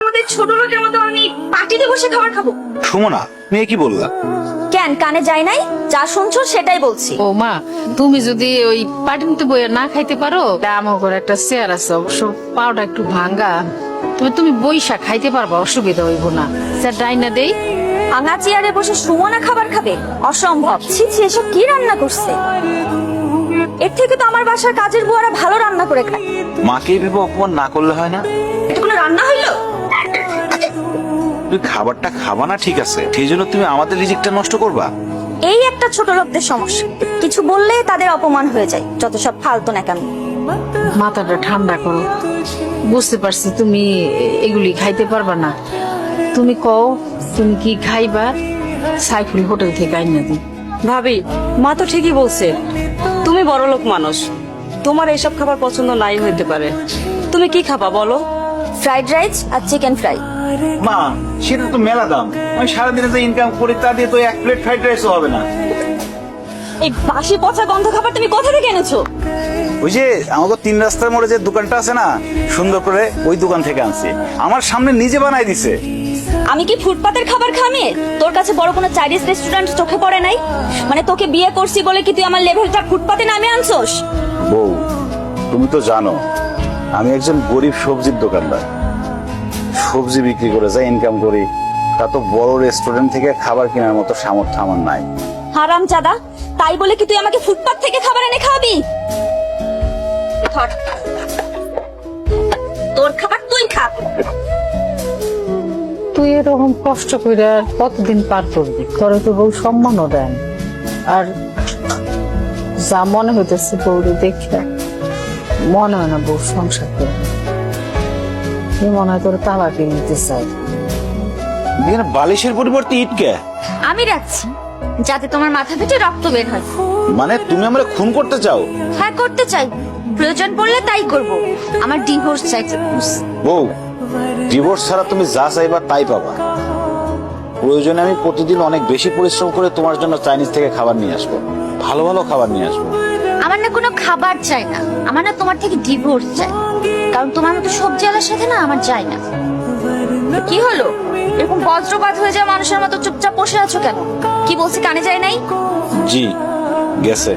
আমাদের ছোট লোকের মতো আমি পার্টিতে বসে খাবার খাবো? সুমনা, মেয়ে কি বললা? কেন কানে যায় নাই? যা শুনছো সেটাই বলছি। ও মা, তুমি যদি ওই পাটিতে বইয়া না খাইতে পারো, আমার ঘরে একটা চেয়ার আছে, অবশ্য পাওটা একটু ভাঙ্গা, তবে তুমি বইসা খাইতে পারবা, অসুবিধা হইব না। স্যার ডাইনা দেই। ভাঙা চেয়ারে বসে সুমনা খাবার খাবে? অসম্ভব। ছি ছি, এসব কি রান্না করছে? এর থেকে তো আমার বাসার কাজের বুয়ারা ভালো রান্না করে খায়। মাকে ভেবে অপমান না করলে হয় না? এটা কোনো রান্না হইলো? তুই খাবারটা খাবা না ঠিক আছে, সেই জন্য তুমি আমাদের রিজিকটা নষ্ট করবা? এই একটা ছোট লোকদের সমস্যা, কিছু বললে তাদের অপমান হয়ে যায়। যত সব ফালতু নাকামি। মাথাটা ঠান্ডা করো। বুঝতে পারছি তুমি এগুলি খাইতে পারবা না। তুমি কও তুমি কি খাইবা, সাইফুল হোটেল থেকে আইনা দিই। ভাবি, মা তো ঠিকই বলছে, তুমি বড়লোক মানুষ, তোমার এইসব খাবার পছন্দ নাই হইতে পারে। তুমি কি খাবা বলো? ফ্রাইড রাইস আর চিকেন ফ্রাই। মা, সেটা তো মেলা দাম। আমি সারাদিনে যে ইনকাম করি তা দিয়ে তো এক প্লেট ফ্রাইড রাইসও হবে না। এই বাসি পচা গন্ধ খাবার তুমি কোথা থেকে এনেছো? ওই যে আমাকে 3 রাস্তার মোড়ে যে দোকানটা আছে না, সুন্দর করে ওই দোকান থেকে আনছি। আমার সামনে নিজে বানাই দিছে। আমি কি ফুটপাতের খাবার খামি? তোর কাছে বড় কোনো চাইনিজ রেস্টুরেন্ট চোখে পড়ে নাই? মানে তোকে বিয়ে করছি বলে কি তুই আমার লেভেলটা ফুটপাতে নামে আনছোস? বউ, তুমি তো জানো আমি একজন গরিব সবজির দোকানদার। সবজি বিক্রি করে যা ইনকাম করি, তা তো বড় রেস্টুরেন্ট থেকে খাবার কেনার মতো সামর্থ্য আমার নাই। হারাম জাদা, তাই বলে কি তুই আমাকে ফুটপাত থেকে খাবার এনে খাওয়াবি? ধর, তোর খাবার তুই খা। তুই এরকম কষ্ট করে আর কতদিন পার করবি? তোরে তো বউ সম্মানও দেন। আর যা মনে হইতেছে বউরে দেখে মনে হয় না বউ সংসার করবে। মনে হয় তোর তালা কিনতে চাই। এখানে বালিশের পরিবর্তে ইট কে? আমি রাখছি যাতে তোমার মাথা থেকে রক্ত বের হয়। মানে তুমি আমরা খুন করতে চাও? হ্যাঁ, করতে চাই। প্রয়োজন পড়লে তাই করব। আমার ডিভোর্স চাই। বউ, ডিভোর্স ছাড়া তুমি যা চাইবা তাই পাবা। প্রয়োজনে আমি প্রতিদিন অনেক বেশি পরিশ্রম করে তোমার জন্য চাইনিজ থেকে খাবার নিয়ে আসবো, ভালো ভালো খাবার নিয়ে আসবো। আমার না কোনো খাবার চাই না, আমার না তোমার থেকে ডিভোর্স চাই। কারণ তোমার মতো সবজিওয়ালার সাথে না আমার চাই না। কি হলো? এরকম বজ্রপাত হয়ে যায় মানুষের মতো চুপচাপ বসে আছো কেন? কি বলছি কানে যায় নাই? জি, গেছে।